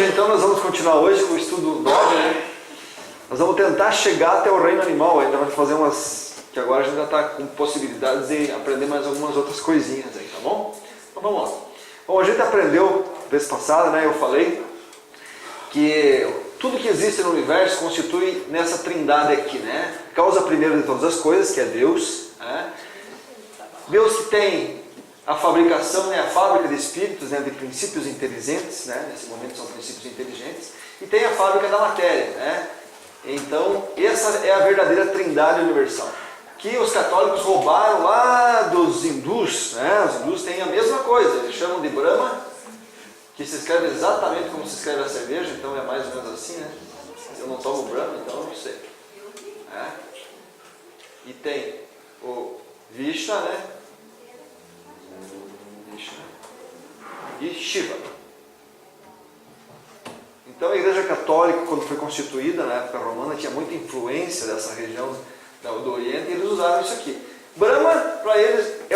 hoje, então, nós vamos continuar hoje com o estudo 9, né? Nós vamos tentar chegar até o reino animal, ainda vamos fazer umas... que agora a gente já está com possibilidades de aprender mais algumas outras coisinhas aí, tá bom? Então vamos lá. Bom, a gente aprendeu, vez passada, né, eu falei, que tudo que existe no universo constitui nessa trindade aqui, né? Causa primeira de todas as coisas, que é Deus, né? Deus que tem a fabricação, né, a fábrica de espíritos, né, de princípios inteligentes, né? Nesse momento são princípios inteligentes, e tem a fábrica da matéria, né? Então, essa é a verdadeira trindade universal, que os católicos roubaram lá dos hindus, né? Os hindus têm a mesma coisa, eles chamam de Brahma, que se escreve exatamente como se escreve a cerveja, então é mais ou menos assim, né? Eu não tomo Brahma, então eu não sei. E tem o Vishnu, né? Vishnu e Shiva. Então a Igreja Católica, quando foi constituída na época romana, tinha muita influência dessa região do Oriente e eles usaram isso aqui. Brahma, para eles, é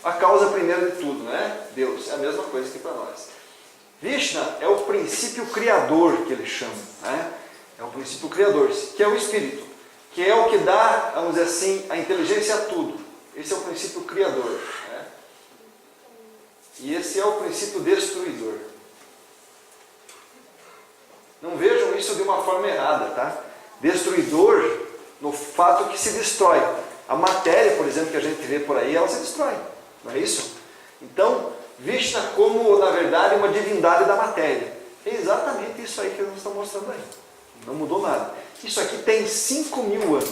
a causa primeira de tudo, né? Deus, é a mesma coisa que para nós. Vishnu é o princípio criador que eles chamam, né? É o princípio criador, que é o Espírito, que é o que dá, vamos dizer assim, a inteligência a tudo. Esse é o princípio criador, né? E esse é o princípio destruidor. Não vejam isso de uma forma errada, tá? Destruidor no fato que se destrói. A matéria, por exemplo, que a gente vê por aí, ela se destrói, não é isso? Então, Vishnu como, na verdade, uma divindade da matéria. É exatamente isso aí que nós estamos mostrando aí. Não mudou nada. Isso aqui tem 5.000 anos,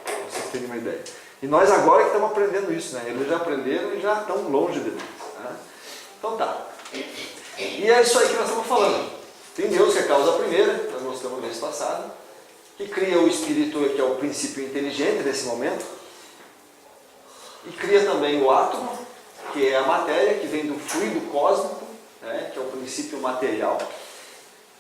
para vocês terem uma ideia. E nós agora que estamos aprendendo isso, né? Eles já aprenderam e já estão longe de nós. Né? Então tá. E é isso aí que nós estamos falando. Tem Deus que é a causa primeira, nós mostramos no mês passado, que cria o Espírito, que é o princípio inteligente nesse momento, e cria também o átomo, que é a matéria, que vem do fluido cósmico, né, que é o princípio material.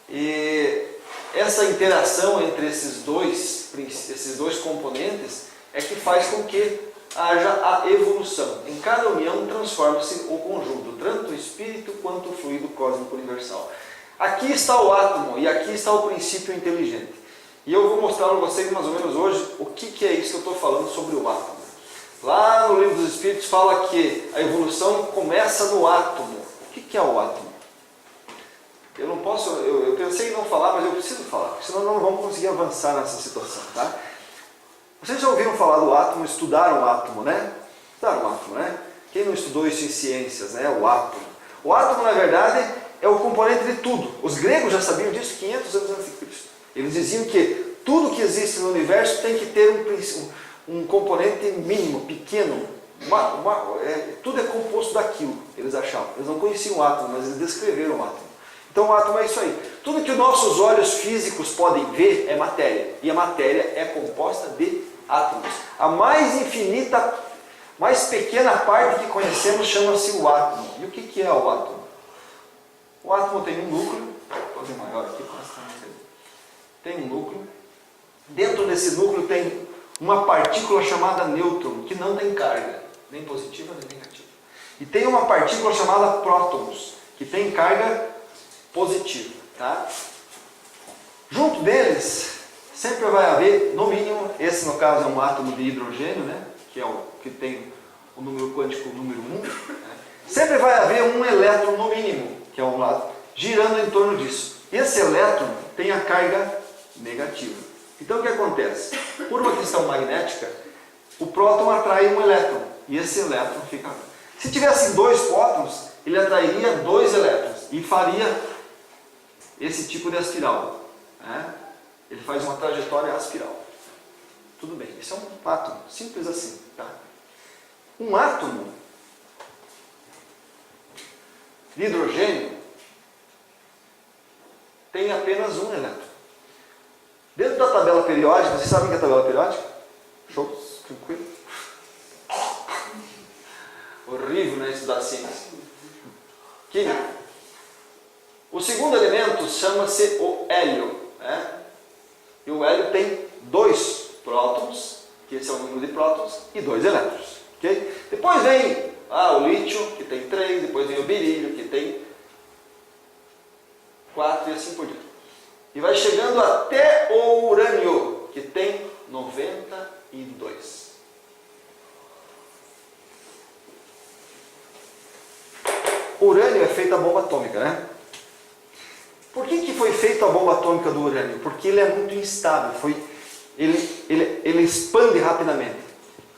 E essa interação entre esses dois componentes é que faz com que haja a evolução. Em cada união transforma-se o conjunto, tanto o espírito quanto o fluido cósmico universal. Aqui está o átomo e aqui está o princípio inteligente. E eu vou mostrar para vocês mais ou menos hoje o que é isso que eu estou falando sobre o átomo. Lá no Livro dos Espíritos fala que a evolução começa no átomo. O que é o átomo? Eu não posso, eu pensei em não falar, mas eu preciso falar, porque senão não vamos conseguir avançar nessa situação, tá? Vocês já ouviram falar do átomo, estudaram o átomo, né? Estudaram o átomo, né? Quem não estudou isso em ciências, né? O átomo. O átomo, na verdade, é o componente de tudo. Os gregos já sabiam disso 500 anos antes de Cristo. Eles diziam que tudo que existe no universo tem que ter um componente mínimo, pequeno. Tudo é composto daquilo, eles achavam. Eles não conheciam o átomo, mas eles descreveram o átomo. Então o átomo é isso aí. Tudo que os nossos olhos físicos podem ver é matéria. E a matéria é composta de átomos. A mais infinita, mais pequena parte que conhecemos chama-se o átomo. E o que é o átomo? O átomo tem um núcleo, vou fazer maior aqui, tem um núcleo. Dentro desse núcleo tem uma partícula chamada nêutron, que não tem carga, nem positiva nem negativa. E tem uma partícula chamada prótons, que tem carga positiva. Tá? Junto deles, sempre vai haver, no mínimo, esse no caso é um átomo de hidrogênio, né? Que é o que tem o número quântico número 1. Né? Sempre vai haver um elétron no mínimo, que é um lado, girando em torno disso. Esse elétron tem a carga negativa. Então o que acontece? Por uma questão magnética, o próton atrai um elétron, e esse elétron fica... Se tivessem dois prótons, ele atrairia dois elétrons, e faria esse tipo de espiral. Né? Ele faz uma trajetória aspiral. Tudo bem, isso é um átomo, simples assim. Tá? Um átomo de hidrogênio tem apenas um elétron. Dentro da tabela periódica, vocês sabem o que é a tabela periódica? Show? Tranquilo? Horrível, né? Estudar ciência. Química. O segundo elemento chama-se o hélio. Né? E o hélio tem dois prótons, que esse é o número de prótons, e dois elétrons. Okay? Depois vem o lítio, que tem 3, depois vem o berílio, que tem 4 e assim por diante. E vai chegando até o urânio, que tem 92. O urânio é feita a bomba atômica, né? Por que foi feita a bomba atômica do urânio? Porque ele é muito instável, ele expande rapidamente.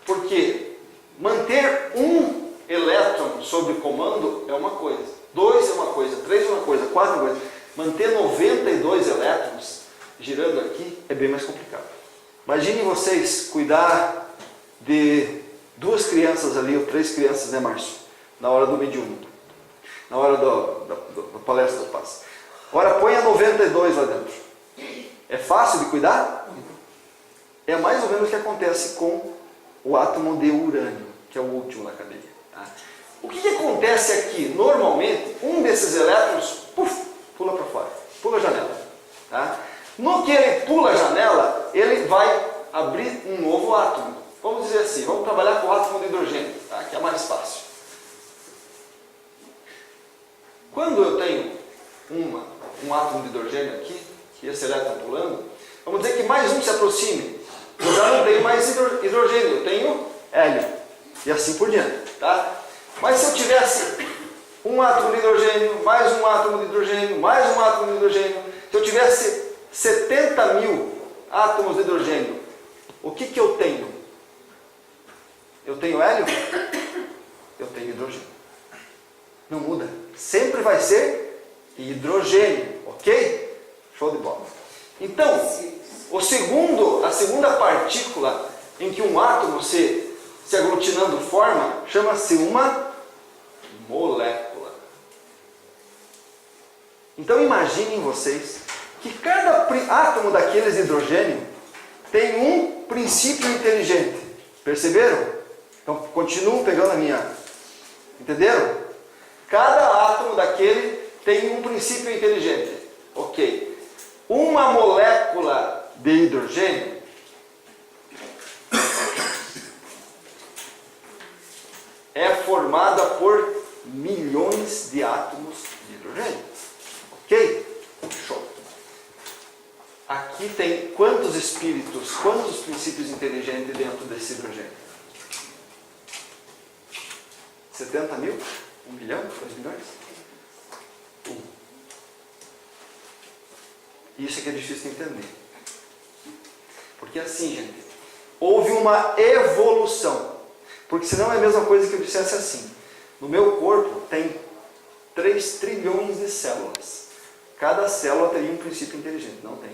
Porque manter um elétron sob comando é uma coisa, 2 é uma coisa, 3 é uma coisa, 4 é uma coisa. Manter 92 elétrons girando aqui é bem mais complicado. Imaginem vocês cuidar de 2 crianças ali, ou 3 crianças, né, Márcio? Na hora do mediúnico, na hora da palestra do passe. Agora põe a 92 lá dentro. É fácil de cuidar? É mais ou menos o que acontece com o átomo de urânio, que é o último na cadeia. Tá? O que acontece aqui? Normalmente, um desses elétrons pula para fora, pula a janela. Tá? No que ele pula a janela, ele vai abrir um novo átomo. Vamos dizer assim, vamos trabalhar com o átomo de hidrogênio, tá? Que é mais fácil. Quando eu tenho um átomo de hidrogênio aqui, que esse elétron pulando, vamos dizer que mais um se aproxime. Eu já não tenho mais hidrogênio, eu tenho hélio. E assim por diante. Tá? Mas se eu tivesse um átomo de hidrogênio, mais um átomo de hidrogênio, mais um átomo de hidrogênio, se eu tivesse 70 mil átomos de hidrogênio, o que eu tenho? Eu tenho hélio? Eu tenho hidrogênio. Não muda. Sempre vai ser hidrogênio, ok? Show de bola. Então, a segunda partícula em que um átomo se aglutinando forma, chama-se uma molécula. Então imaginem vocês que cada átomo daqueles de hidrogênio tem um princípio inteligente. Perceberam? Então continuam pegando a minha. Entenderam? Cada átomo daquele tem um princípio inteligente. Ok. Uma molécula de hidrogênio é formada por milhões de átomos de hidrogênio. Ok? Show. Aqui tem quantos espíritos, quantos princípios inteligentes dentro desse hidrogênio? 70 mil? 1 milhão? 2 milhões? Isso é que é difícil de entender. Porque assim, gente, houve uma evolução. Porque senão é a mesma coisa que eu dissesse assim. No meu corpo tem 3 trilhões de células. Cada célula teria um princípio inteligente. Não tem.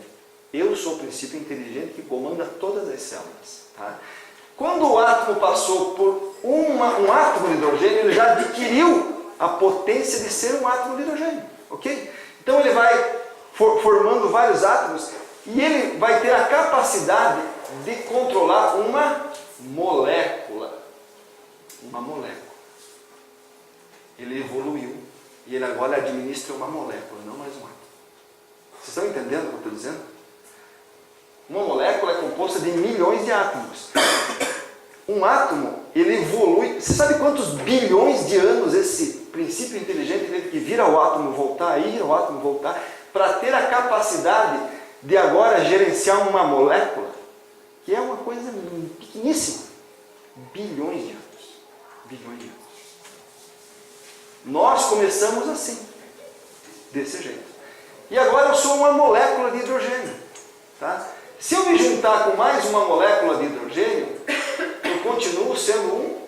Eu sou o princípio inteligente que comanda todas as células. Tá? Quando o átomo passou por um átomo de hidrogênio, ele já adquiriu a potência de ser um átomo de hidrogênio. Ok? Então ele vai formando vários átomos e ele vai ter a capacidade de controlar uma molécula. Uma molécula. Ele evoluiu e ele agora administra uma molécula, não mais um átomo. Vocês estão entendendo o que eu estou dizendo? Uma molécula é composta de milhões de átomos. Um átomo, ele evolui. Você sabe quantos bilhões de anos esse princípio inteligente teve que vir ao átomo voltar, ir ao átomo voltar, para ter a capacidade de agora gerenciar uma molécula, que é uma coisa pequeníssima. Bilhões de anos. Bilhões de anos. Nós começamos assim, desse jeito. E agora eu sou uma molécula de hidrogênio. Tá? Se eu me juntar com mais uma molécula de hidrogênio, eu continuo sendo um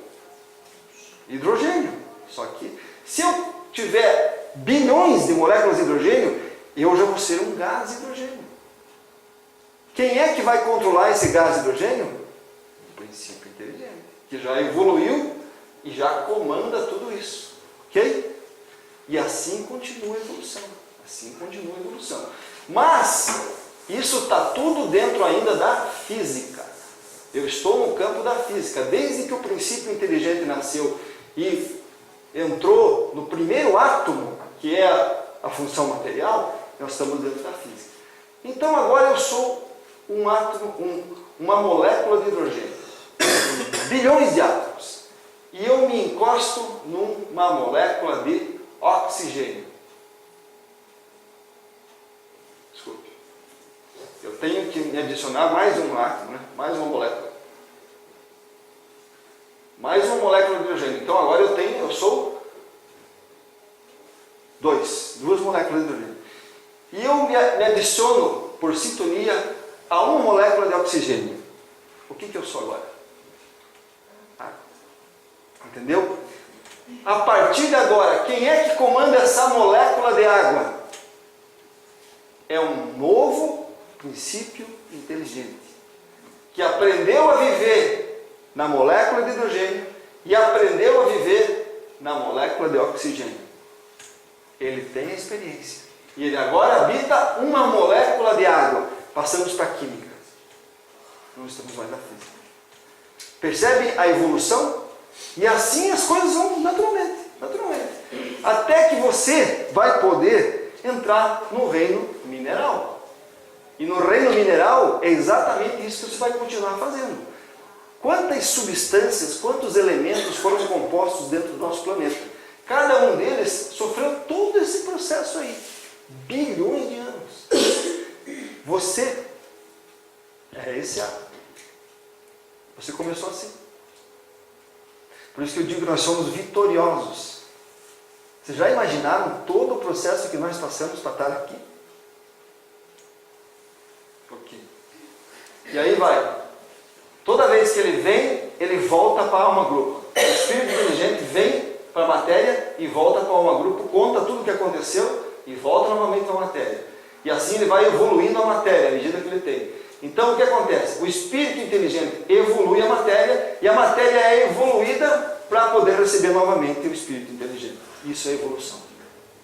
hidrogênio. Só que se eu tiver bilhões de moléculas de hidrogênio, eu já vou ser um gás de hidrogênio. Quem é que vai controlar esse gás de hidrogênio? O princípio inteligente, que já evoluiu e já comanda tudo isso. Ok? E assim continua a evolução. Assim continua a evolução. Mas isso está tudo dentro ainda da física. Eu estou no campo da física. Desde que o princípio inteligente nasceu e entrou no primeiro átomo, que é a função material, nós estamos dentro da física. Então agora eu sou um átomo, uma molécula de hidrogênio. Bilhões de átomos. E eu me encosto numa molécula de oxigênio. Desculpe. Eu tenho que me adicionar mais um átomo, né? Mais uma molécula. Mais uma molécula de hidrogênio. Então agora eu sou duas moléculas de hidrogênio. E eu me adiciono por sintonia a uma molécula de oxigênio. O que eu sou agora? Entendeu? A partir de agora, quem é que comanda essa molécula de água? É um novo princípio inteligente, que aprendeu a viver na molécula de hidrogênio e aprendeu a viver na molécula de oxigênio. Ele tem a experiência. E ele agora habita uma molécula de água. Passamos para a química. Não estamos mais na física. Percebe a evolução? E assim as coisas vão naturalmente. Até que você vai poder entrar no reino mineral. E no reino mineral é exatamente isso que você vai continuar fazendo. Quantas substâncias, quantos elementos foram compostos dentro do nosso planeta? Cada um deles sofreu todo esse processo aí. Bilhões de anos. Você é esse ato. Você começou assim. Por isso que eu digo que nós somos vitoriosos. Vocês já imaginaram todo o processo que nós passamos para estar aqui? Ok. E aí vai. Toda vez que ele vem, ele volta para a alma grupo. O espírito inteligente vem para a matéria e volta para a alma grupo, conta tudo o que aconteceu e volta novamente para a matéria. E assim ele vai evoluindo a matéria à medida que ele tem. Então o que acontece? O espírito inteligente evolui a matéria e a matéria é evoluída para poder receber novamente o espírito inteligente. Isso é evolução.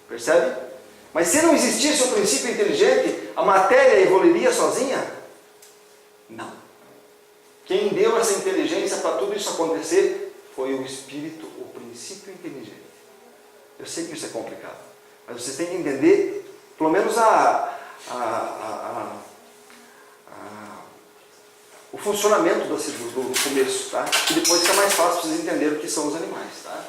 Percebe? Mas se não existisse o princípio inteligente, a matéria evoluiria sozinha? Não. Quem deu essa inteligência para tudo isso acontecer foi o espírito, o princípio inteligente. Eu sei que isso é complicado, mas você tem que entender, pelo menos o funcionamento do começo, tá? E depois fica mais fácil vocês entenderem o que são os animais, tá?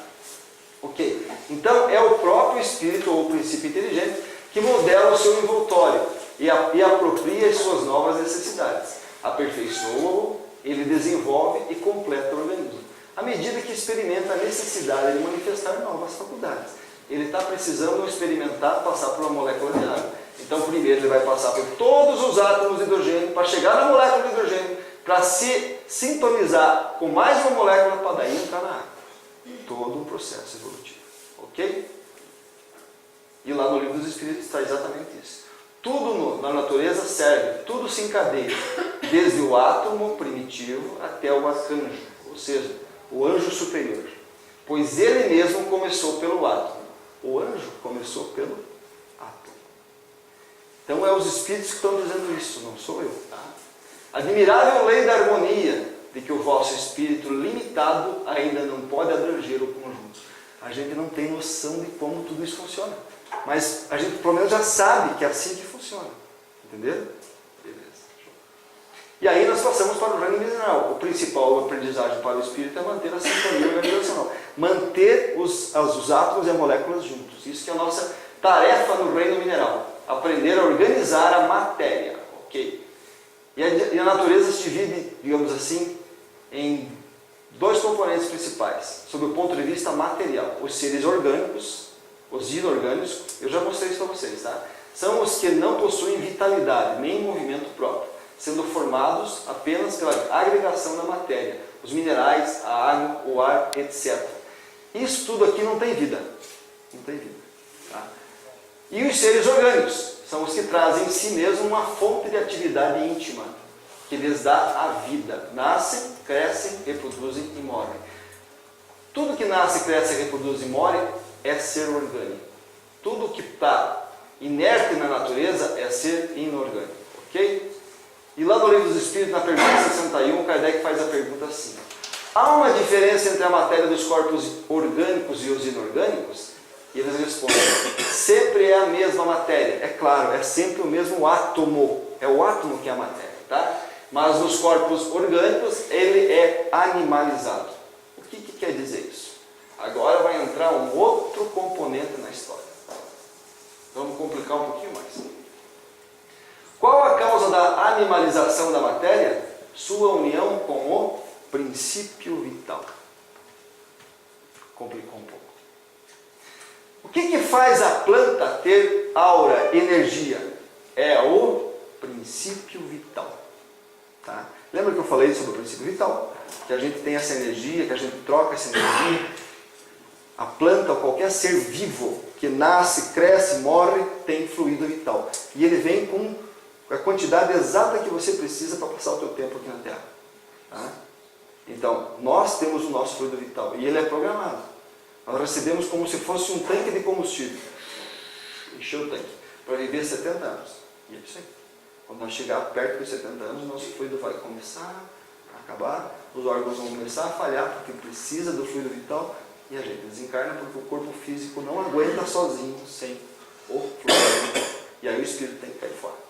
Ok? Então é o próprio espírito ou o princípio inteligente que modela o seu envoltório e apropria as suas novas necessidades. Aperfeiçoa-o, ele desenvolve e completa o organismo. À medida que experimenta a necessidade de manifestar novas faculdades. Ele está precisando experimentar, passar por uma molécula de água. Então primeiro ele vai passar por todos os átomos de hidrogênio para chegar na molécula de hidrogênio, para se sintonizar com mais uma molécula para daí entrar na água. Todo um processo evolutivo. Ok? E lá no Livro dos Espíritos está exatamente isso. Tudo na natureza serve, tudo se encadeia, desde o átomo primitivo até o arcanjo, ou seja, o anjo superior. Pois ele mesmo começou pelo átomo. O anjo começou pelo átomo. Então é os espíritos que estão dizendo isso, não sou eu. Tá? Admirável lei da harmonia, de que o vosso espírito limitado ainda não pode abranger o conjunto. A gente não tem noção de como tudo isso funciona. Mas a gente pelo menos já sabe que é assim que funciona. Entenderam? Beleza. E aí nós passamos para o reino mineral. O principal aprendizagem para o espírito é manter a sintonia organizacional. Manter os átomos e as moléculas juntos. Isso que é a nossa tarefa no reino mineral. Aprender a organizar a matéria. Ok? E a natureza se divide, digamos assim, em dois componentes principais, sob o ponto de vista material. Os seres orgânicos, os inorgânicos, eu já mostrei isso para vocês, tá? São os que não possuem vitalidade, nem movimento próprio, sendo formados apenas pela agregação da matéria, os minerais, a água, o ar, etc. Isso tudo aqui não tem vida. Não tem vida. Tá? E os seres orgânicos são os que trazem em si mesmo uma fonte de atividade íntima, que lhes dá a vida. Nascem, crescem, reproduzem e morrem. Tudo que nasce, cresce, reproduz e morre é ser orgânico. Tudo que está inerte na natureza é ser inorgânico. Ok? E lá no Livro dos Espíritos, na pergunta 61, Kardec faz a pergunta assim: há uma diferença entre a matéria dos corpos orgânicos e os inorgânicos? E eles respondem: sempre é a mesma matéria. É claro, é sempre o mesmo átomo. É o átomo que é a matéria, tá? Mas nos corpos orgânicos ele é animalizado. O que quer dizer isso? Agora vai entrar um outro componente na história. Vamos complicar um pouquinho mais. da animalização da matéria? Sua união com o princípio vital. Complicou um pouco. O que faz a planta ter aura, energia? É o princípio vital. Tá? Lembra que eu falei sobre o princípio vital? Que a gente tem essa energia, que a gente troca essa energia. A planta ou qualquer ser vivo que nasce, cresce, morre, tem fluido vital. E ele vem com a quantidade exata que você precisa para passar o teu tempo aqui na Terra. Tá? Então, nós temos o nosso fluido vital e ele é programado. Nós recebemos como se fosse um tanque de combustível. Encher o tanque para viver 70 anos. E é isso aí. Quando nós chegar perto dos 70 anos, o nosso fluido vai começar a acabar, os órgãos vão começar a falhar porque precisa do fluido vital e a gente desencarna porque o corpo físico não aguenta sozinho sem o fluido vital. E aí o espírito tem que cair fora.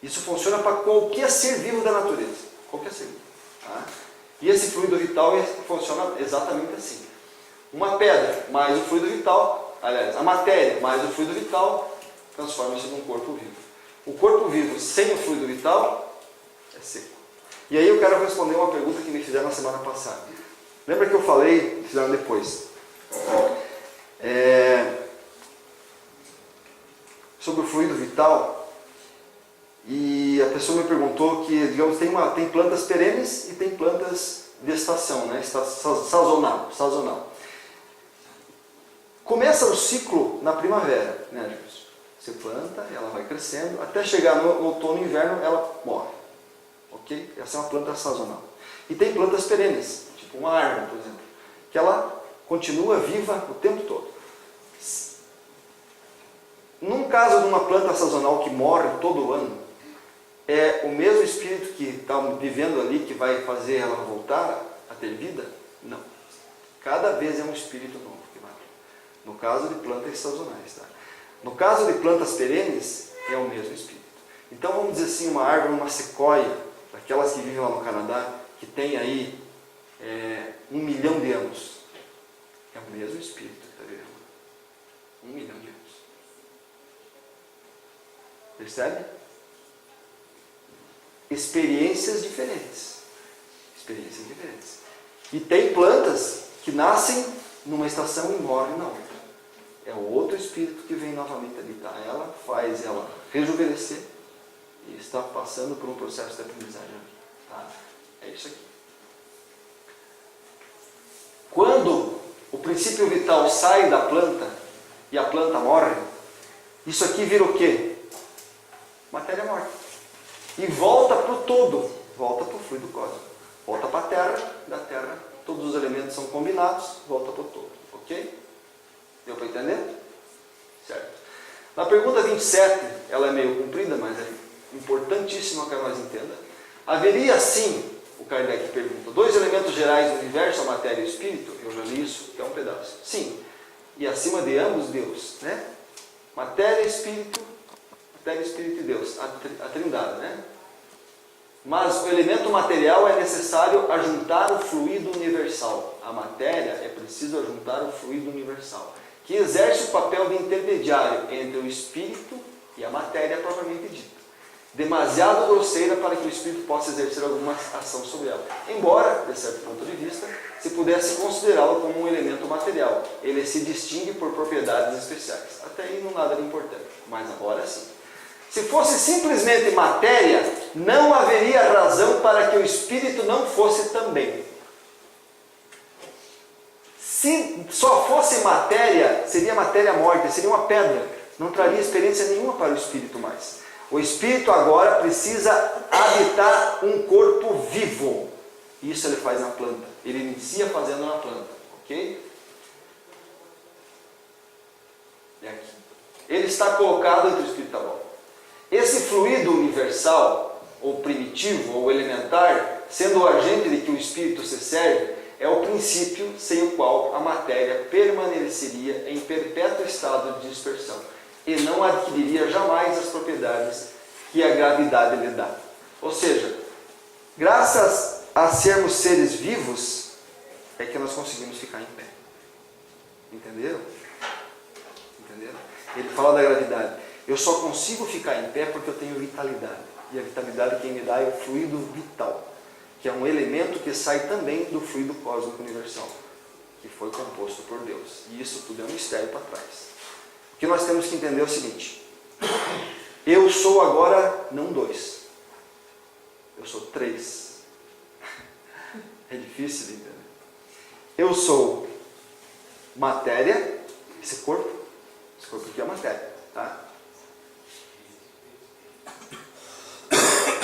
Isso funciona para qualquer ser vivo da natureza. Qualquer ser vivo. Tá? E esse fluido vital funciona exatamente assim. Uma pedra mais o fluido vital, aliás, a matéria mais o fluido vital, transforma-se num corpo vivo. O corpo vivo sem o fluido vital é seco. E aí eu quero responder uma pergunta que me fizeram na semana passada. Lembra que eu falei, fizeram depois, sobre o fluido vital, e a pessoa me perguntou que, digamos, tem plantas perenes e tem plantas de estação, né? Sazonal. Começa o ciclo na primavera, né, gente? Você planta, ela vai crescendo, até chegar no outono e inverno, ela morre. Ok? Essa é uma planta sazonal. E tem plantas perenes, tipo uma árvore, por exemplo, que ela continua viva o tempo todo. Num caso de uma planta sazonal que morre todo ano, é o mesmo espírito que está vivendo ali que vai fazer ela voltar a ter vida? Não. Cada vez é um espírito novo que vai. No caso de plantas sazonais. Tá? No caso de plantas perenes, é o mesmo espírito. Então vamos dizer assim, uma árvore, uma sequoia, daquelas que vivem lá no Canadá, que tem aí 1 milhão de anos. É o mesmo espírito que está vivendo. 1 milhão de anos. Percebe? Experiências diferentes. Experiências diferentes. E tem plantas que nascem numa estação e morrem na outra. É o outro espírito que vem novamente habitar ela, faz ela rejuvenescer e está passando por um processo de aprendizagem. Tá? É isso aqui. Quando o princípio vital sai da planta e a planta morre, isso aqui vira o quê? Matéria morta. E volta para o todo, volta para o fluido cósmico. Volta para a Terra, da Terra todos os elementos são combinados, volta para o todo. Ok? Deu para entender? Certo. Na pergunta 27, ela é meio comprida, mas é importantíssima que nós entenda. Haveria sim, o Kardec pergunta, 2 elementos gerais do universo, a matéria e o espírito? Eu já li isso, que é um pedaço. Sim. E acima de ambos, Deus. Né? Matéria, espírito e Deus. A trindade, né? Mas o elemento material é necessário ajuntar o fluido universal. A matéria é preciso ajuntar o fluido universal, que exerce o papel de intermediário entre o espírito e a matéria propriamente dita. Demasiado grosseira para que o espírito possa exercer alguma ação sobre ela. Embora, de certo ponto de vista, se pudesse considerá-lo como um elemento material. Ele se distingue por propriedades especiais. Até aí não nada de importante, mas agora sim. Se fosse simplesmente matéria, não haveria razão para que o espírito não fosse também. Se só fosse matéria, seria matéria morta, seria uma pedra. Não traria experiência nenhuma para o espírito mais. O espírito agora precisa habitar um corpo vivo. Isso ele faz na planta. Ele inicia fazendo na planta. Ok? É aqui. Ele está colocado entre o espiritual. Esse fluido universal, ou primitivo, ou elementar, sendo o agente de que o espírito se serve, é o princípio sem o qual a matéria permaneceria em perpétuo estado de dispersão e não adquiriria jamais as propriedades que a gravidade lhe dá. Ou seja, graças a sermos seres vivos, é que nós conseguimos ficar em pé. Entenderam? Entenderam? Ele fala da gravidade. Eu só consigo ficar em pé porque eu tenho vitalidade. E a vitalidade quem me dá é o fluido vital, que é um elemento que sai também do fluido cósmico universal, que foi composto por Deus. E isso tudo é um mistério para trás. O que nós temos que entender é o seguinte: eu sou agora não 2, eu sou 3. É difícil de entender. Eu sou matéria, esse corpo aqui é matéria, tá?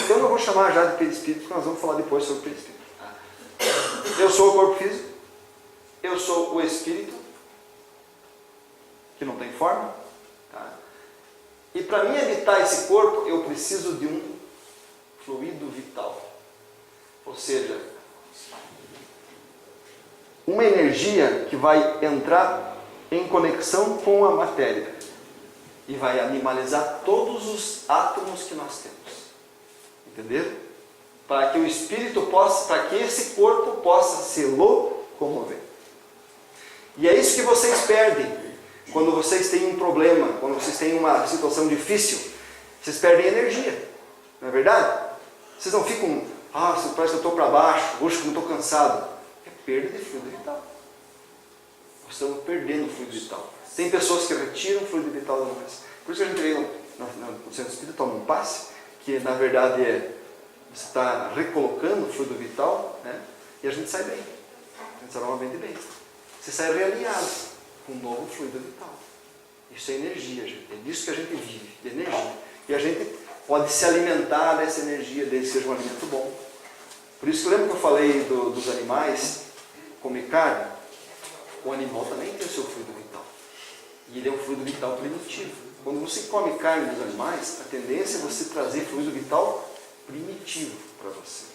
Eu não vou chamar já de perispírito, porque nós vamos falar depois sobre o perispírito. Tá? Eu sou o corpo físico, eu sou o espírito, que não tem forma, tá? E para mim habitar esse corpo, eu preciso de um fluido vital. Ou seja, uma energia que vai entrar em conexão com a matéria e vai animalizar todos os átomos que nós temos. Entenderam? Para que o espírito possa, para que esse corpo possa se locomover. E é isso que vocês perdem quando vocês têm um problema, quando vocês têm uma situação difícil. Vocês perdem energia, não é verdade? Vocês não ficam, parece que eu estou para baixo, hoje que eu não estou cansado. É perda de fluido vital. Nós estamos perdendo o fluido vital. Tem pessoas que retiram o fluido vital da nós. Por isso que a gente vê no centro espírita, toma um passe, que na verdade você está recolocando o fluido vital, né? E a gente sai bem. A gente sai novamente bem. Você sai realinhado com um novo fluido vital. Isso é energia, gente. É disso que a gente vive, de energia. E a gente pode se alimentar dessa energia, desde que seja um alimento bom. Por isso que lembra que eu falei dos animais comer carne? O animal também tem o seu fluido vital. E ele é um fluido vital primitivo. Quando você come carne dos animais, a tendência é você trazer fluido vital primitivo para você.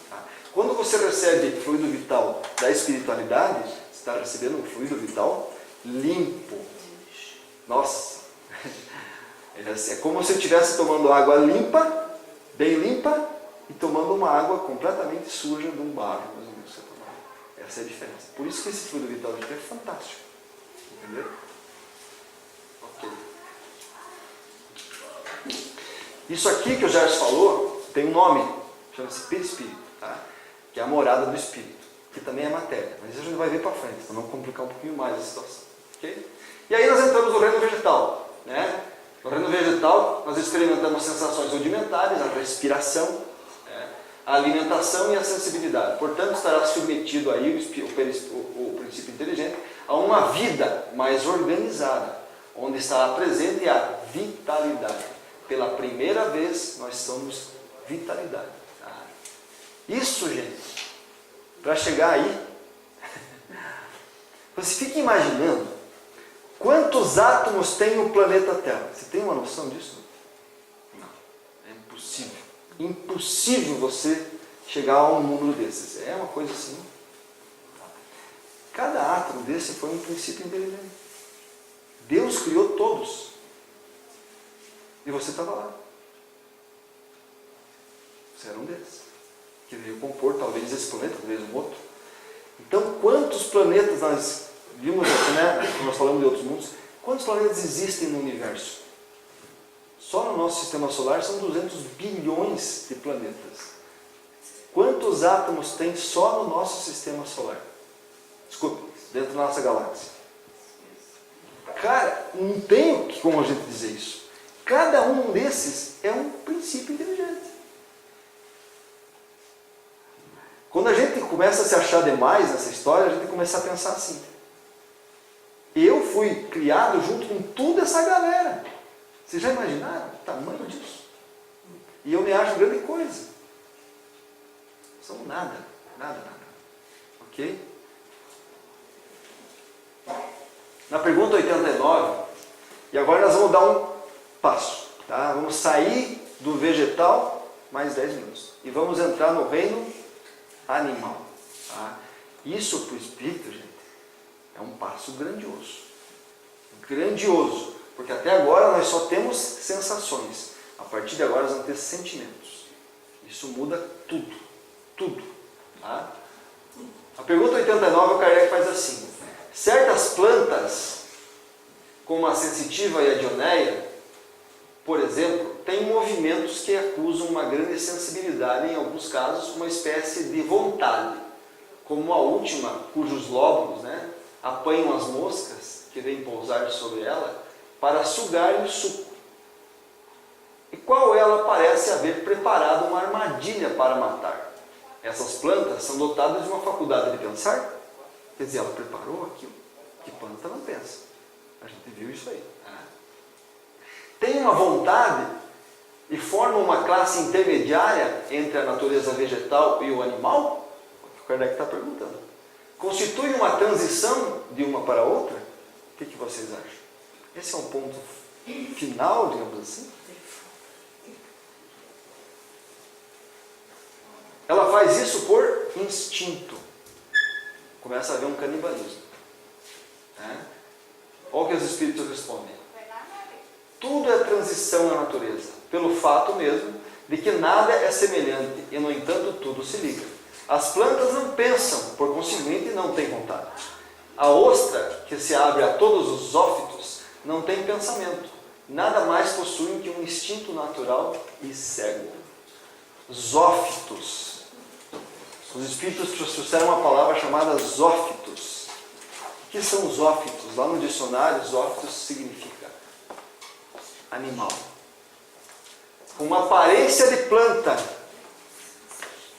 Tá? Quando você recebe fluido vital da espiritualidade, você está recebendo um fluido vital limpo. Nossa! É como se eu estivesse tomando água limpa, bem limpa, e tomando uma água completamente suja de um barro. Mais ou menos, você tomar. Essa é a diferença. Por isso que esse fluido vital de é fantástico. Entendeu? Ok. Isso aqui que o Gerson falou tem um nome, chama-se perispírito, tá? Que é a morada do espírito, que também é matéria. Mas isso a gente vai ver para frente, para não complicar um pouquinho mais a situação. Okay? E aí nós entramos no reino vegetal. Né? No reino vegetal, nós experimentamos sensações rudimentares, a respiração, né? A alimentação e a sensibilidade. Portanto, estará submetido aí o princípio inteligente a uma vida mais organizada, onde estará presente a vitalidade. Pela primeira vez, nós somos vitalidade. Tá? Isso, gente, para chegar aí, você fica imaginando quantos átomos tem o planeta Terra. Você tem uma noção disso? Não, é impossível. Impossível você chegar a um número desses. É uma coisa assim. Cada átomo desse foi um princípio inteligente. Deus criou todos. E você estava lá. Você era um deles. Que veio compor talvez esse planeta, talvez um outro. Então, quantos planetas nós vimos, né? Nós falamos de outros mundos. Quantos planetas existem no universo? Só no nosso sistema solar são 200 bilhões de planetas. Quantos átomos tem só no nosso sistema solar? Desculpe, dentro da nossa galáxia. Cara, não tem como a gente dizer isso. Cada um desses é um princípio inteligente. Quando a gente começa a se achar demais nessa história, a gente começa a pensar assim. Eu fui criado junto com toda essa galera. Vocês já imaginaram o tamanho disso? E eu me acho grande coisa. Não são nada. Ok? Na pergunta 89, e agora nós vamos dar um passo. Tá? Vamos sair do vegetal mais 10 minutos. E vamos entrar no reino animal. Tá? Isso para o espírito, gente, é um passo grandioso. Grandioso. Porque até agora nós só temos sensações. A partir de agora nós vamos ter sentimentos. Isso muda tudo. Tudo. Tá? A pergunta 89, o Kardec faz assim. Certas plantas, como a sensitiva e a dionéia, por exemplo, tem movimentos que acusam uma grande sensibilidade, em alguns casos, uma espécie de vontade, como a última, cujos lóbulos, né, apanham as moscas que vêm pousar sobre ela para sugar o suco. E qual ela parece haver preparado uma armadilha para matar. Essas plantas são dotadas de uma faculdade de pensar. Quer dizer, ela preparou aquilo. Que planta não pensa? A gente viu isso aí. Tem uma vontade e forma uma classe intermediária entre a natureza vegetal e o animal? O Kardec está perguntando. Constitui uma transição de uma para a outra? O que vocês acham? Esse é um ponto final, digamos assim? Ela faz isso por instinto. Começa a haver um canibalismo. Olha o que os espíritos respondem. Tudo é transição na natureza, pelo fato mesmo de que nada é semelhante e, no entanto, tudo se liga. As plantas não pensam, por conseguinte, não têm vontade. A ostra, que se abre a todos os zófitos, não tem pensamento. Nada mais possuem que um instinto natural e cego. Zófitos. Os espíritos trouxeram uma palavra chamada zófitos. O que são zófitos? Lá no dicionário, zófitos significa animal. Com uma aparência de planta,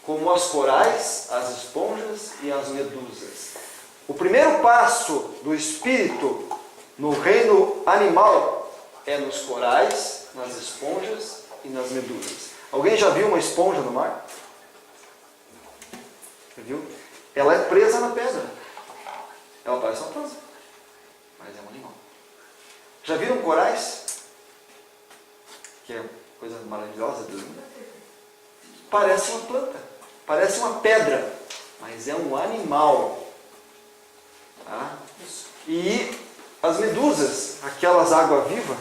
como as corais, as esponjas e as medusas. O primeiro passo do espírito no reino animal é nos corais, nas esponjas e nas medusas. Alguém já viu uma esponja no mar? Viu? Ela é presa na pedra. Ela parece uma planta, mas é um animal. Já viram corais? Que é coisa maravilhosa, linda. Parece uma planta, parece uma pedra, mas é um animal. Tá? E as medusas, aquelas água-viva,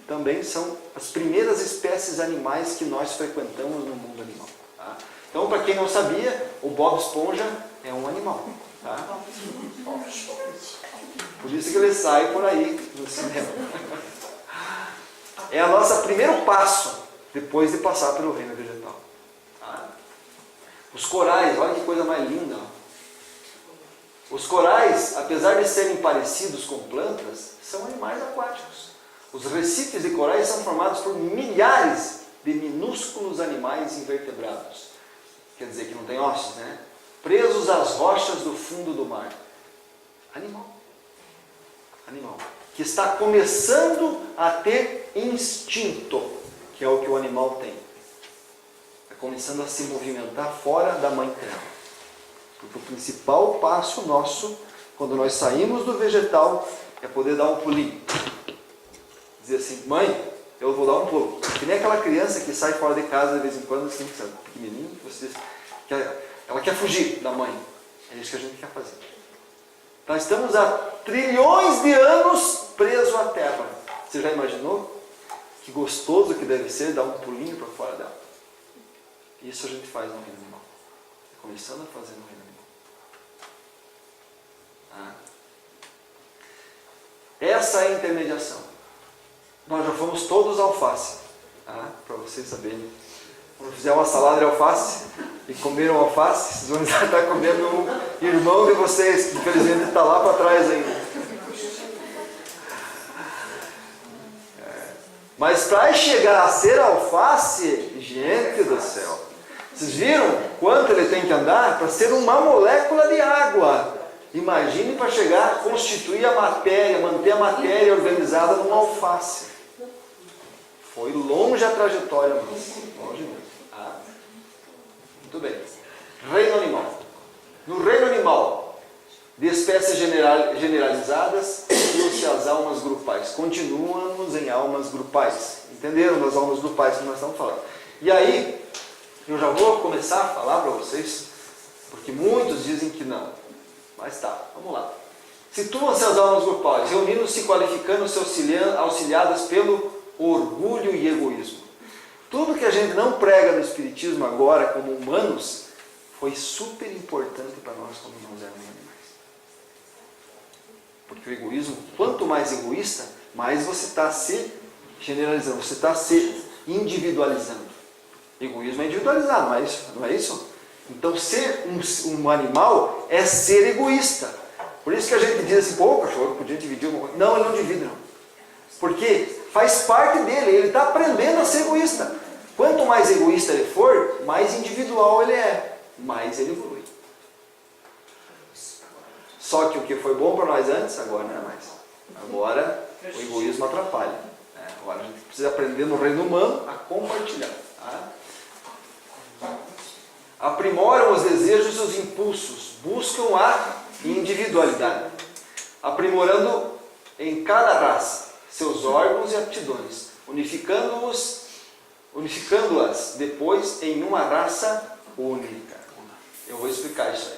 também são as primeiras espécies animais que nós frequentamos no mundo animal. Tá? Então, para quem não sabia, o Bob Esponja é um animal. Tá? Por isso que ele sai por aí no cinema. É o nosso primeiro passo depois de passar pelo reino vegetal. Tá? Os corais, olha que coisa mais linda. Os corais, apesar de serem parecidos com plantas, são animais aquáticos. Os recifes de corais são formados por milhares de minúsculos animais invertebrados. Quer dizer que não tem ossos, né? Presos às rochas do fundo do mar. Animal. Animal. Que está começando a ter instinto, que é o que o animal tem. Está começando a se movimentar fora da mãe terra. Porque o principal passo nosso, quando nós saímos do vegetal, é poder dar um pulinho. Dizer assim, mãe, eu vou dar um pulo. Que nem aquela criança que sai fora de casa de vez em quando, assim, pequenininho, você diz, que ela quer fugir da mãe. É isso que a gente quer fazer. Nós estamos há trilhões de anos presos à terra. Você já imaginou? Que gostoso que deve ser dar um pulinho para fora dela. Isso a gente faz no reino animal. Começando a fazer no reino animal. Essa é a intermediação. Nós já fomos todos alface. Para vocês saberem. Quando fizer uma salada de alface e comeram alface, vocês vão estar comendo um irmão de vocês, que infelizmente está lá para trás ainda. Mas para chegar a ser alface, gente do céu, vocês viram quanto ele tem que andar para ser uma molécula de água? Imagine para chegar a constituir a matéria, manter a matéria organizada num alface. Foi longe a trajetória, mas longe mesmo. Muito bem. Reino animal. No reino animal, de espécies generalizadas, criam-se as almas grupais. Continuamos em almas grupais. Entenderam das almas grupais que nós estamos falando? E aí, eu já vou começar a falar para vocês, porque muitos dizem que não. Mas tá, vamos lá. Situam-se as almas grupais, reunindo-se, qualificando-se, auxiliadas pelo orgulho e egoísmo. Tudo que a gente não prega no Espiritismo agora, como humanos, foi super importante para nós quando nós éramos animais. Porque o egoísmo, quanto mais egoísta, mais você está se generalizando, você está se individualizando. Egoísmo é individualizar, não é isso? Não é isso? Então, ser um animal é ser egoísta. Por isso que a gente diz assim, pô, o cachorro podia dividir alguma coisa. Não, ele não divide, não. Porque faz parte dele, ele está aprendendo a ser egoísta. Quanto mais egoísta ele for, mais individual ele é, mais ele evolui. Só que o que foi bom para nós antes, agora não é mais. Agora o egoísmo atrapalha. Agora a gente precisa aprender no reino humano a compartilhar. Tá? Aprimoram os desejos e os impulsos, buscam a individualidade, aprimorando em cada raça seus órgãos e aptidões, unificando-as depois em uma raça única. Eu vou explicar isso aí.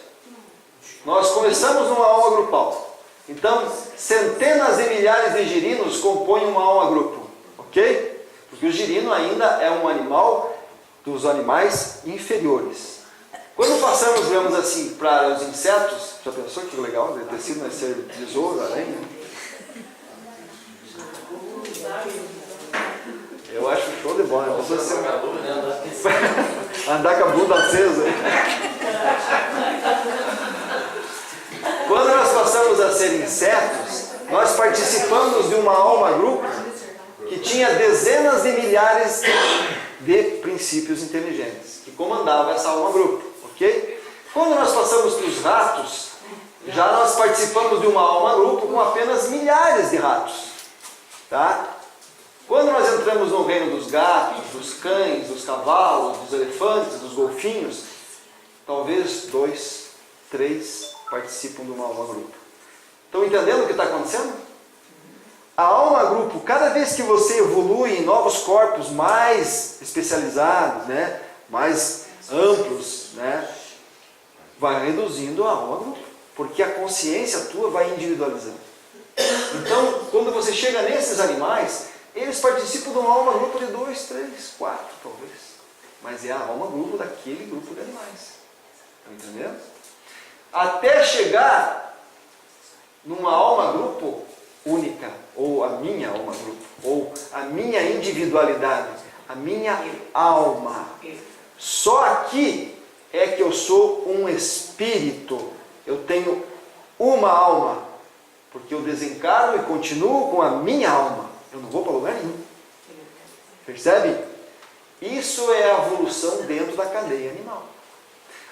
Nós começamos numa alma grupal. Então, centenas de milhares de girinos compõem uma alma grupo. Ok? Porque o girino ainda é um animal dos animais inferiores. Quando passamos, digamos assim, para os insetos, já pensou que legal? Deve ter sido ser besouro, aranha? Eu acho show de bola. Andar com a bunda acesa. Quando nós passamos a ser insetos, nós participamos de uma alma grupo que tinha dezenas de milhares de princípios inteligentes, que comandava essa alma grupo, ok? Quando nós passamos para os ratos, já nós participamos de uma alma grupo com apenas milhares de ratos, tá? Quando nós entramos no reino dos gatos, dos cães, dos cavalos, dos elefantes, dos golfinhos, talvez 2, 3 participam de uma alma grupo. Estão entendendo o que está acontecendo? A alma grupo, cada vez que você evolui em novos corpos mais especializados, né, mais amplos, né, vai reduzindo a alma grupo, porque a consciência tua vai individualizando. Então, quando você chega nesses animais, eles participam de uma alma grupo de 2, 3, 4 talvez, mas é a alma grupo daquele grupo de animais. Estão entendendo? Até chegar numa alma grupo única, ou a minha alma grupo, ou a minha individualidade, a minha alma. Só aqui é que eu sou um espírito, eu tenho uma alma, porque eu desencarno e continuo com a minha alma, eu não vou para lugar nenhum. Percebe? Isso é a evolução dentro da cadeia animal.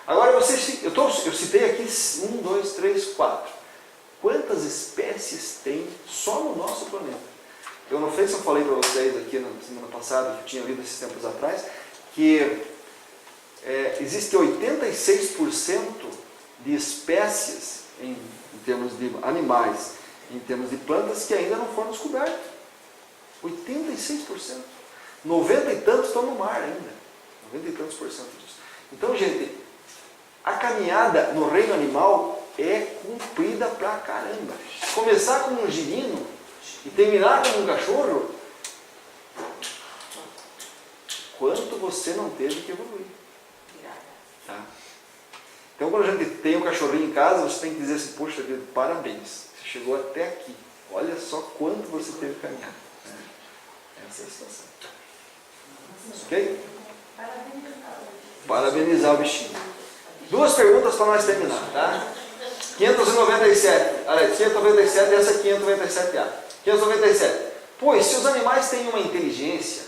Agora, eu citei aqui 1, 2, 3, 4. Quantas espécies tem só no nosso planeta? Eu não sei se eu falei para vocês aqui na semana passada, que eu tinha lido esses tempos atrás, que existe 86% de espécies, em termos de animais, em termos de plantas, que ainda não foram descobertas. 86%. 90 e tantos estão no mar ainda. 90 e tantos por cento disso. Então, gente, a caminhada no reino animal é comprida pra caramba. Começar com um girino e terminar com um cachorro, quanto você não teve que evoluir. Tá? Então, quando a gente tem um cachorrinho em casa, você tem que dizer assim, poxa vida, parabéns, você chegou até aqui. Olha só quanto você teve que caminhar. Essa é a situação. Ok? Parabenizar o bichinho. 2 perguntas para nós terminar, tá? 597, olha, 597 e essa 597A. 597. Pois, se os animais têm uma inteligência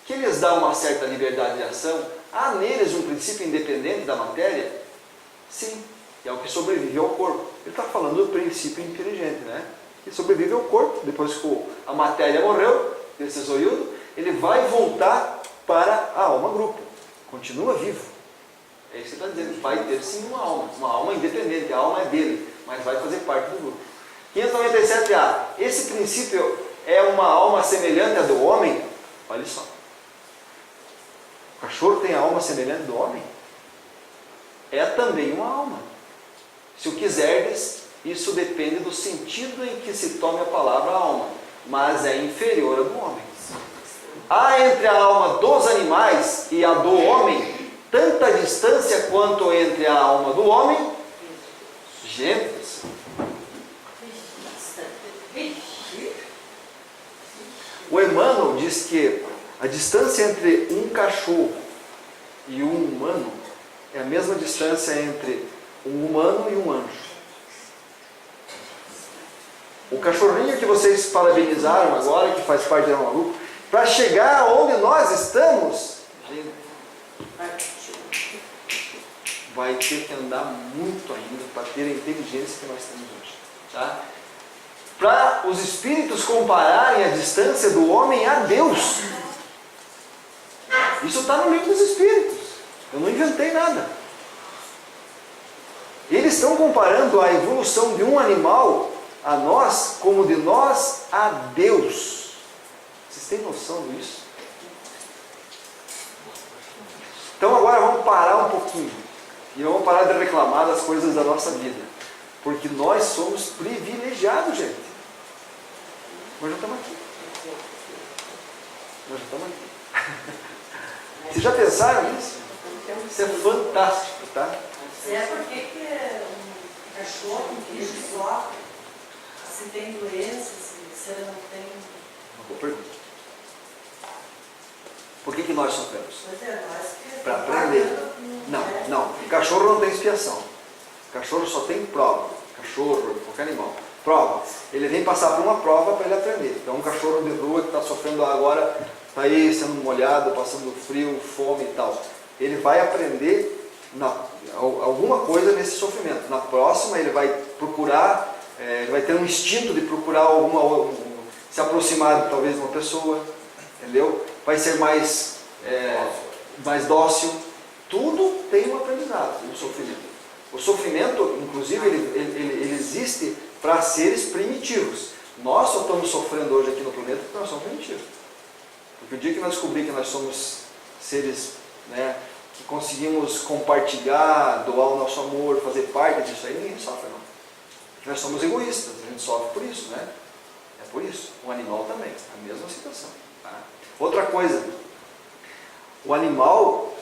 que lhes dá uma certa liberdade de ação, há neles um princípio independente da matéria? Sim, é o que sobrevive ao corpo. Ele está falando do princípio inteligente, né? Que sobrevive ao corpo. Depois que a matéria morreu, esse zoiudo, ele vai voltar para a alma grupo. Continua vivo. É isso que ele está dizendo. Vai ter sim uma alma independente. A alma é dele, mas vai fazer parte do grupo. 597A. Esse princípio é uma alma semelhante à do homem? Olha só. O cachorro tem a alma semelhante do homem? É também uma alma. Se o quiserdes, isso depende do sentido em que se tome a palavra alma, mas é inferior à do homem. Há entre a alma dos animais e a do homem tanta distância quanto entre a alma do homem? Gente, o Emmanuel diz diz que a distância entre um cachorro e um humano é a mesma distância entre um humano e um anjo. O cachorrinho que vocês parabenizaram agora, que faz parte do maluco, para chegar onde nós estamos, vai ter que andar muito ainda para ter a inteligência que nós temos hoje. Tá? Para os espíritos compararem a distância do homem a Deus. Isso está no livro dos espíritos. Eu não inventei nada. Eles estão comparando a evolução de um animal a nós como de nós a Deus. Vocês têm noção disso? Então agora vamos parar um pouquinho. E vamos parar de reclamar das coisas da nossa vida. Porque nós somos privilegiados, gente. Nós já estamos aqui. Nós já estamos aqui. Vocês já pensaram nisso? Isso é fantástico, tá? É porque um cachorro, um bicho sofre, se tem doença, se ele não tem... Uma boa pergunta. Por que nós sofremos? Pois é, nós que... Para aprender. Não. O cachorro não tem expiação. O cachorro só tem prova. Cachorro, qualquer animal. Prova. Ele vem passar por uma prova para ele aprender. Então um cachorro de rua que está sofrendo agora, está aí sendo molhado, passando frio, fome e tal. Ele vai aprender alguma coisa nesse sofrimento. Na próxima ele vai procurar, ele vai ter um instinto de procurar se aproximar talvez de uma pessoa, entendeu? Vai ser mais dócil. Tudo tem um aprendizado no sofrimento. O sofrimento, inclusive, ele existe para seres primitivos. Nós só estamos sofrendo hoje aqui no planeta porque nós somos primitivos. Porque o dia que nós descobrir que nós somos seres, né, que conseguimos compartilhar, doar o nosso amor, fazer parte disso aí, ninguém sofre não. Porque nós somos egoístas, a gente sofre por isso, né? É por isso. O animal também, a mesma situação. Tá? Outra coisa, o animal,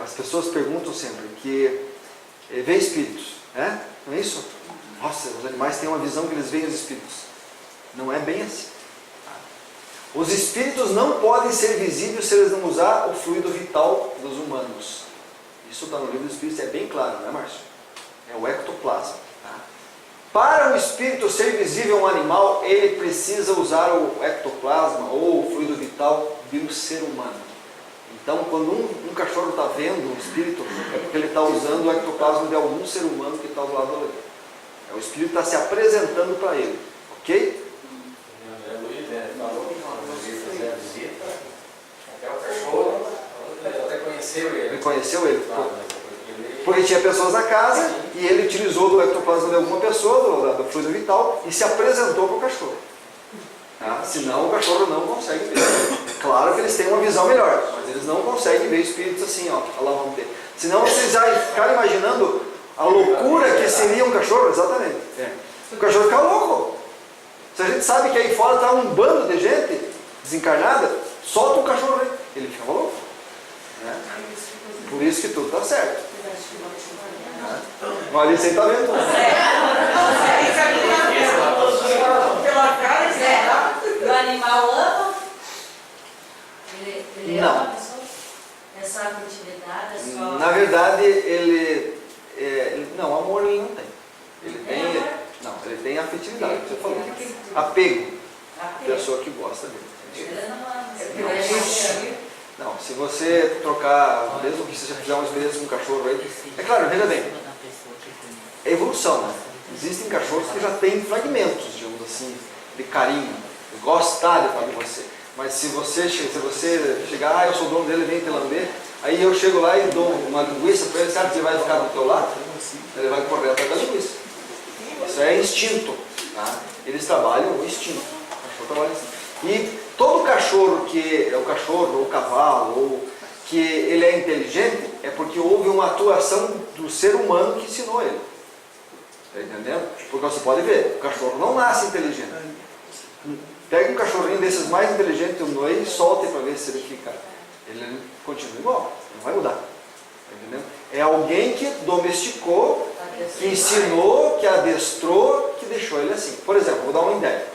as pessoas perguntam sempre que vê espíritos, né? Não é isso? Nossa, os animais têm uma visão que eles veem os espíritos. Não é bem assim. Os espíritos não podem ser visíveis se eles não usar o fluido vital dos humanos. Isso está no livro dos espíritos, é bem claro, não é, Márcio? É o ectoplasma. Tá? Para o espírito ser visível a um animal, ele precisa usar o ectoplasma ou o fluido vital de um ser humano. Então, quando um cachorro está vendo um espírito, é porque ele está usando o ectoplasma de algum ser humano que está do lado dele. O espírito está se apresentando para ele. Ok? Ele conheceu ele? Porque tinha pessoas na casa e ele utilizou do ectoplasma de alguma pessoa, do fluido vital, e se apresentou para o cachorro. Tá? Senão o cachorro não consegue ver. Claro que eles têm uma visão melhor, mas eles não conseguem ver espíritos assim, ó. Olha lá, vamos ter. Senão vocês já ficaram imaginando a loucura que seria um cachorro, exatamente. O cachorro fica louco. Se a gente sabe que aí fora está um bando de gente desencarnada, solta um cachorro aí. Ele fica louco. Né? Por isso que tudo está certo. Mas ali você está vendo. O animal ama? Ele Não. ama a pessoa? É só afetividade? É só... Na verdade, não, amor ele não tem. Ele tem afetividade, você falou. Apego. Pessoa que gosta dele. Ele não ama. Não, se você trocar, mesmo que você já fizer uma experiência com um cachorro aí, é claro, veja bem, é evolução, né? Existem cachorros que já têm fragmentos, digamos assim, de carinho, de gostar de falar de você. Mas se você chegar, eu sou dono dele, vem te lamber, aí eu chego lá e dou uma linguiça para ele, sabe que ele vai ficar do teu lado? Ele vai correr atrás da linguiça. Isso é instinto, tá? Eles trabalham o instinto. O cachorro trabalha assim. E todo cachorro que é o cachorro ou o cavalo, ou que ele é inteligente, é porque houve uma atuação do ser humano que ensinou ele. Está entendendo? Porque você pode ver, o cachorro não nasce inteligente. Pega um cachorrinho desses mais inteligentes e solte para ver se ele fica. Ele continua igual, não vai mudar. Está entendendo? É alguém que domesticou, que ensinou, que adestrou, que deixou ele assim. Por exemplo, vou dar uma ideia.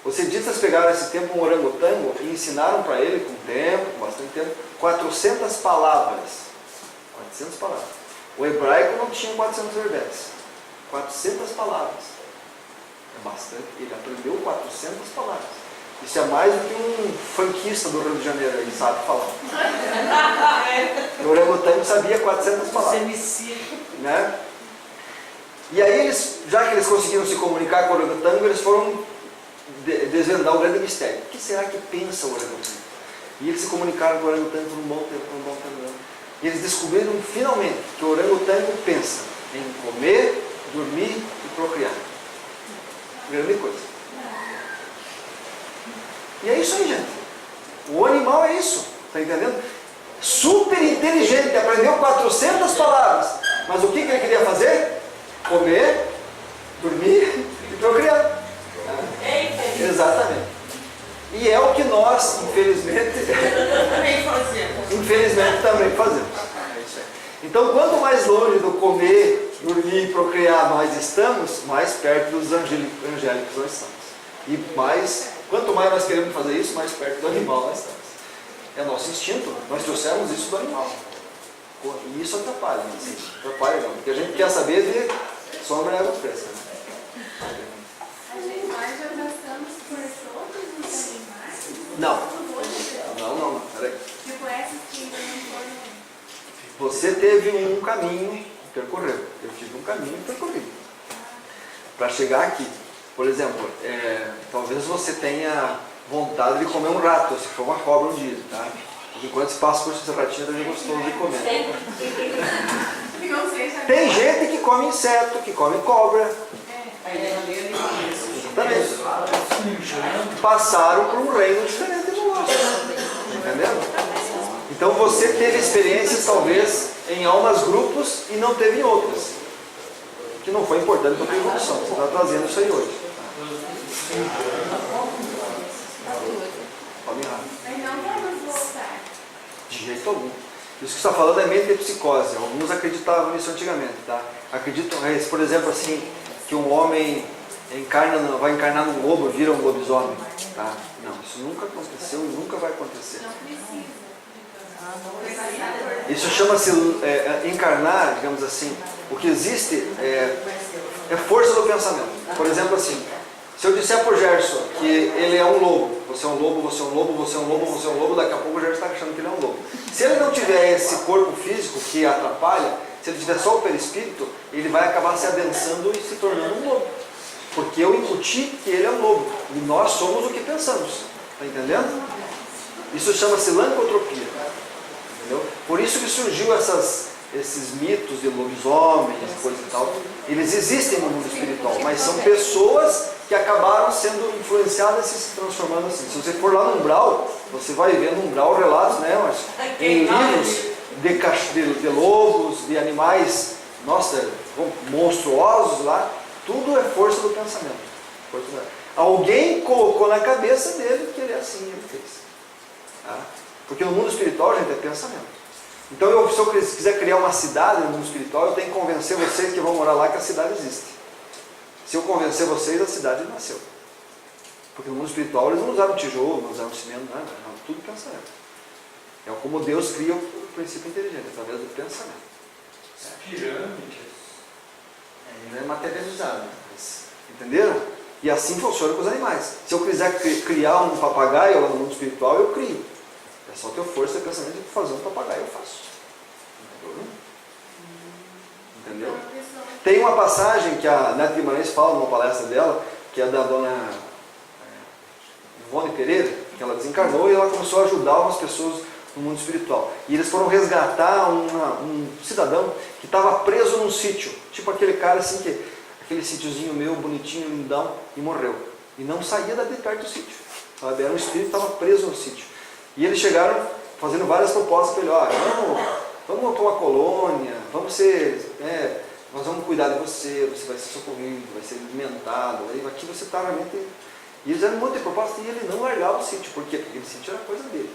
Os cientistas pegaram esse tempo, um orangotango, e ensinaram para ele, com tempo, com bastante tempo, 400 palavras. 400 palavras. O hebraico não tinha 400 verbetes. 400 palavras. É bastante. Ele aprendeu 400 palavras. Isso é mais do que um funkista do Rio de Janeiro, ele sabe falar. O orangotango sabia 400 palavras. Né? E aí, já que eles conseguiram se comunicar com o orangotango, eles foram desvendar o grande mistério. O que será que pensa o orangotango? E eles se comunicaram com o orangotango por um bom tempo, E eles descobriram finalmente que o orangotango pensa em comer, dormir e procriar. Grande coisa. E é isso aí, gente. O animal é isso. Está entendendo? Super inteligente, aprendeu 400 palavras. Mas o que ele queria fazer? Comer, dormir e procriar. Exatamente. E é o que nós, infelizmente, também fazemos. É isso aí. Então, quanto mais longe do comer, dormir e procriar nós estamos, mais perto dos angélicos nós estamos. E quanto mais nós queremos fazer isso, mais perto do animal nós estamos. É nosso instinto. Nós trouxemos isso do animal. E isso atrapalha. Assim, atrapalha não. Porque a gente quer saber de sombra e água fresca. Nós já passamos por todos os animais? Não, peraí. Tipo essas que ainda não foram. Você teve um caminho que percorreu. Eu tive um caminho que percorri. Para chegar aqui. Por exemplo, talvez você tenha vontade de comer um rato, se for uma cobra um dia, tá? Enquanto se passa por esse ratinho, é gostoso de comer. Tem gente que come inseto, que come cobra. Exatamente. Passaram por um reino diferente do nosso. Entendeu? Então você teve experiências, talvez, em alguns grupos e não teve em outras. Que não foi importante para a evolução. Você está trazendo isso aí hoje. Pode errar. Mas não vamos voltar. De jeito algum. Isso que você está falando é metempsicose. Alguns acreditavam nisso antigamente, tá? Acreditam, por exemplo, assim, que um homem vai encarnar num lobo, vira um lobisomem, tá? Não, isso nunca aconteceu e nunca vai acontecer. Não precisa. Isso chama-se encarnar, digamos assim. O que existe é força do pensamento. Por exemplo, assim, se eu disser para o Gerson que ele é um lobo, você é um lobo, você é um lobo, você é um lobo, você é um lobo, daqui a pouco o Gerson está achando que ele é um lobo. Se ele não tiver esse corpo físico que atrapalha, se ele tiver só o perispírito, ele vai acabar se adensando e se tornando um lobo. Porque eu incuti que ele é um lobo. E nós somos o que pensamos. Está entendendo? Isso chama-se lancotropia. Entendeu? Por isso que surgiu esses mitos de lobisomens, coisa e tal. Eles existem no mundo espiritual, mas são pessoas que acabaram sendo influenciadas e se transformando assim. Se você for lá no umbral, você vai ver no umbral relatos, né, mas em livros de lobos, de animais, nossa, monstruosos lá, tudo é força do pensamento. Alguém colocou na cabeça dele que ele é assim, ele fez. Tá? Porque no mundo espiritual, gente, é pensamento. Então, se eu quiser criar uma cidade no mundo espiritual, eu tenho que convencer vocês que vão morar lá que a cidade existe. Se eu convencer vocês, a cidade nasceu. Porque no mundo espiritual eles não usaram tijolo, não usaram cimento, nada, não, tudo pensamento. É como Deus cria o princípio inteligente, através do pensamento. Pirâmides. Não é materializado. Entenderam? E assim funciona com os animais. Se eu quiser criar um papagaio lá no mundo espiritual, eu crio. É só ter força e pensamento de fazer um papagaio, eu faço. Entendeu? Tem uma passagem que a Neto Guimarães fala numa palestra dela, que é da dona Ivone Pereira, que ela desencarnou e ela começou a ajudar umas pessoas no mundo espiritual. E eles foram resgatar um cidadão que estava preso num sítio, tipo aquele cara assim, aquele sítiozinho meu, bonitinho, lindão, e morreu. E não saía de perto do sítio. Sabe? Era um espírito que estava preso no sítio. E eles chegaram fazendo várias propostas para ele, vamos montar uma colônia, nós vamos cuidar de você, você vai ser socorrido, vai ser alimentado, aqui você está realmente... E eles eram um monte de propostas e ele não largava o sítio. Por quê? Porque o sítio era coisa dele.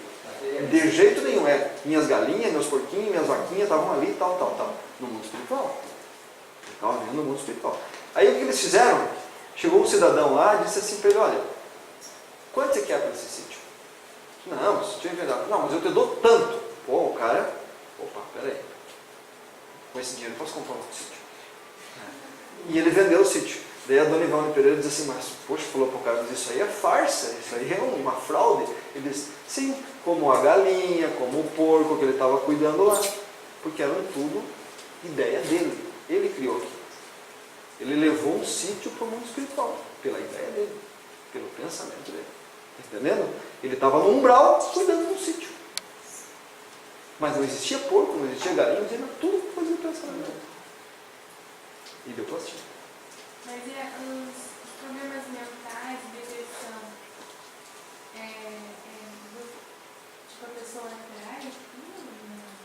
De jeito nenhum. Minhas galinhas, meus porquinhos, minhas vaquinhas estavam ali, tal. No mundo espiritual. Ele estava vendo no mundo espiritual. Aí o que eles fizeram? Chegou um cidadão lá e disse assim para ele, olha, Quanto você quer para esse sítio? Não, mas sítio é verdade. Não, mas eu te dou tanto. Pô, o cara, opa, peraí. Com esse dinheiro eu posso comprar um sítio. E ele vendeu o sítio. Daí a dona Ivone Pereira diz assim, mas, poxa, falou para o cara, mas isso aí é farsa, isso aí é uma fraude. Ele disse, sim, como a galinha, como o porco que ele estava cuidando lá. Porque eram tudo ideia dele. Ele criou aquilo. Ele levou um sítio para o mundo espiritual, pela ideia dele, pelo pensamento dele. Entendendo? Ele estava no umbral cuidando de um sítio. Mas não existia porco, não existia galinha, era tudo coisa do pensamento dele. E deu plastia. Mas os problemas mentais, depressão, tipo, a pessoa atrai?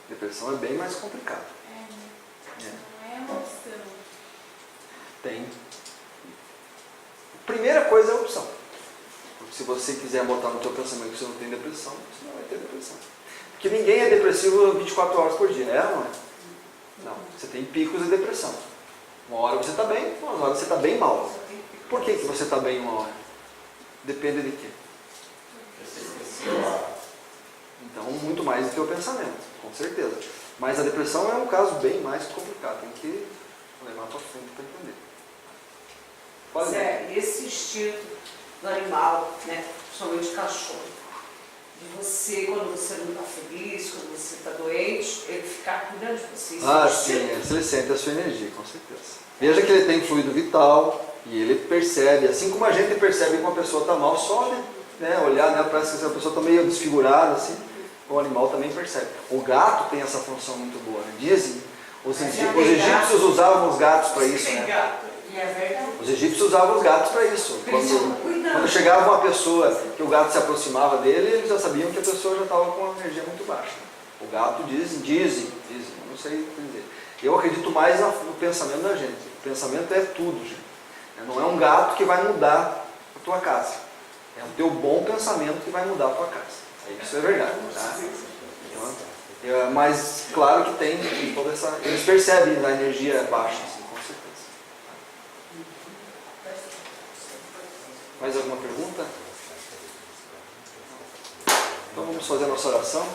Depressão é bem mais complicado. Não é emoção. Tem. Primeira coisa é a opção. Porque se você quiser botar no teu pensamento que você não tem depressão, você não vai ter depressão. Porque ninguém é depressivo 24 horas por dia, não é? Não. Você tem picos de depressão. Uma hora você está bem, uma hora você está bem mal. Por que você está bem uma hora? Depende de quê? Então, muito mais do que o pensamento, com certeza. Mas a depressão é um caso bem mais complicado. Tem que levar para frente para entender. Pode Zé, esse instinto do animal, né, principalmente o cachorro, de você, quando você não está feliz, quando você está doente, ele ficar cuidando de você. sim, ele sente a sua energia, com certeza. Veja que ele tem fluido vital e ele percebe, assim como a gente percebe que uma pessoa está mal, só né, olhar, né, parece que a pessoa está meio desfigurada, assim, o animal também percebe. O gato tem essa função muito boa, né? Dizem, os egípcios usavam os gatos para isso, né? E é verdade. Os egípcios usavam os gatos para isso. Quando chegava uma pessoa que o gato se aproximava dele, eles já sabiam que a pessoa já estava com uma energia muito baixa. O gato dizem, não sei dizer. Eu acredito mais no pensamento da gente. O pensamento é tudo, gente. Não é um gato que vai mudar a tua casa. É o teu bom pensamento que vai mudar a tua casa. Isso é verdade. Tá? Mas claro que tem toda essa... Eles percebem a energia baixa, assim, com certeza. Mais alguma pergunta? Então vamos fazer a nossa oração.